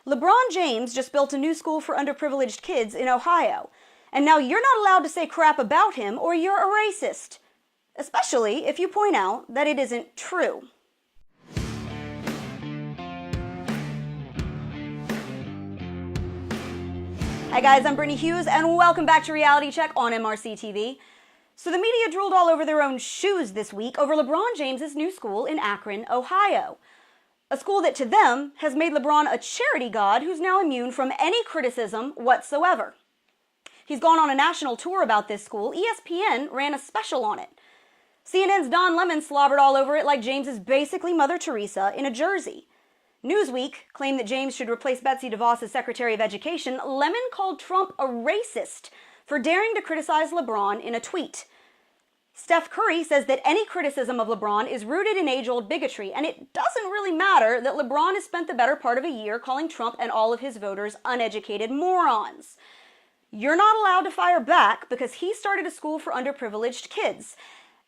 LeBron James just built a new school for underprivileged kids in Ohio. And now you're not allowed to say crap about him or you're a racist. Especially if you point out that it isn't true. Hi guys, I'm Brittany Hughes and welcome back to Reality Check on MRC TV. So the media drooled all over their own shoes this week over LeBron James's new school in Akron, Ohio. A school that to them has made LeBron a charity god who's now immune from any criticism whatsoever. He's gone on a national tour about this school. ESPN ran a special on it. CNN's Don Lemon slobbered all over it like James is basically Mother Teresa in a jersey. Newsweek claimed that James should replace Betsy DeVos as Secretary of Education. Lemon called Trump a racist for daring to criticize LeBron in a tweet. Steph Curry says that any criticism of LeBron is rooted in age-old bigotry, and it doesn't really matter that LeBron has spent the better part of a year calling Trump and all of his voters uneducated morons. You're not allowed to fire back because he started a school for underprivileged kids,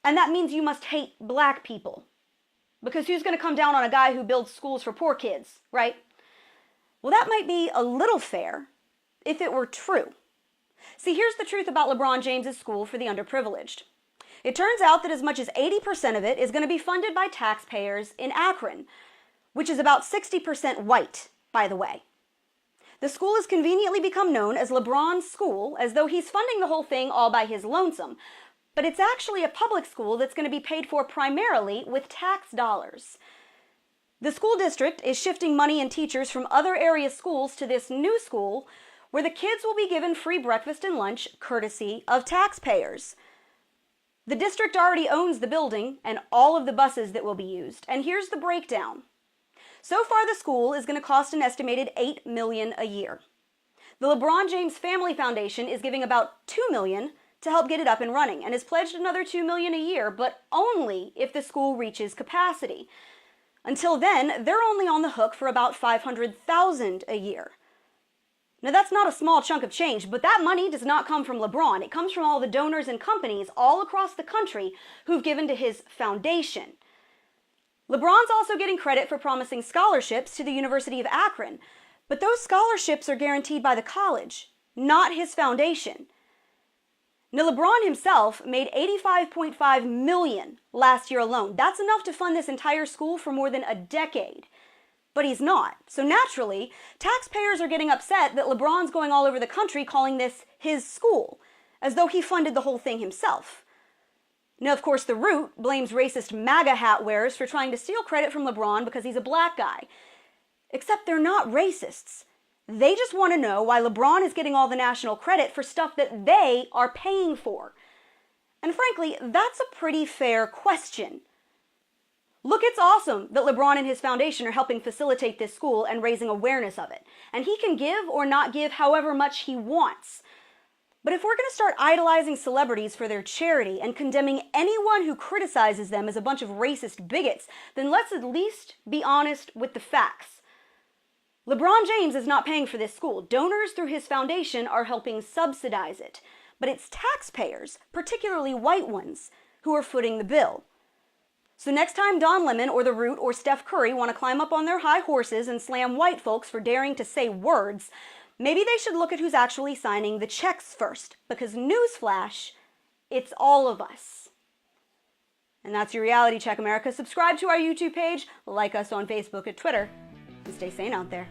and that means you must hate black people. Because who's going to come down on a guy who builds schools for poor kids, right? Well, that might be a little fair if it were true. See, here's the truth about LeBron James's school for the underprivileged. It turns out that as much as 80% of it is going to be funded by taxpayers in Akron, which is about 60% white, by the way. The school has conveniently become known as LeBron's school, as though he's funding the whole thing all by his lonesome. But it's actually a public school that's going to be paid for primarily with tax dollars. The school district is shifting money and teachers from other area schools to this new school, where the kids will be given free breakfast and lunch courtesy of taxpayers. The district already owns the building and all of the buses that will be used. And here's the breakdown. So far, the school is going to cost an estimated $8 million a year. The LeBron James Family Foundation is giving about $2 million to help get it up and running and has pledged another $2 million a year, but only if the school reaches capacity. Until then, they're only on the hook for about $500,000 a year. Now, that's not a small chunk of change, but that money does not come from LeBron. It comes from all the donors and companies all across the country who've given to his foundation. LeBron's also getting credit for promising scholarships to the University of Akron, but those scholarships are guaranteed by the college, not his foundation. Now, LeBron himself made $85.5 million last year alone. That's enough to fund this entire school for more than a decade. But he's not. So naturally, taxpayers are getting upset that LeBron's going all over the country calling this his school, as though he funded the whole thing himself. Now, of course, The Root blames racist MAGA hat wearers for trying to steal credit from LeBron because he's a black guy. Except they're not racists. They just want to know why LeBron is getting all the national credit for stuff that they are paying for. And frankly, that's a pretty fair question. Look, it's awesome that LeBron and his foundation are helping facilitate this school and raising awareness of it. And he can give or not give however much he wants. But if we're going to start idolizing celebrities for their charity and condemning anyone who criticizes them as a bunch of racist bigots, then let's at least be honest with the facts. LeBron James is not paying for this school. Donors through his foundation are helping subsidize it. But it's taxpayers, particularly white ones, who are footing the bill. So next time Don Lemon or The Root or Steph Curry want to climb up on their high horses and slam white folks for daring to say words, maybe they should look at who's actually signing the checks first. Because newsflash, it's all of us. And that's your Reality Check, America. Subscribe to our YouTube page, like us on Facebook and Twitter, and stay sane out there.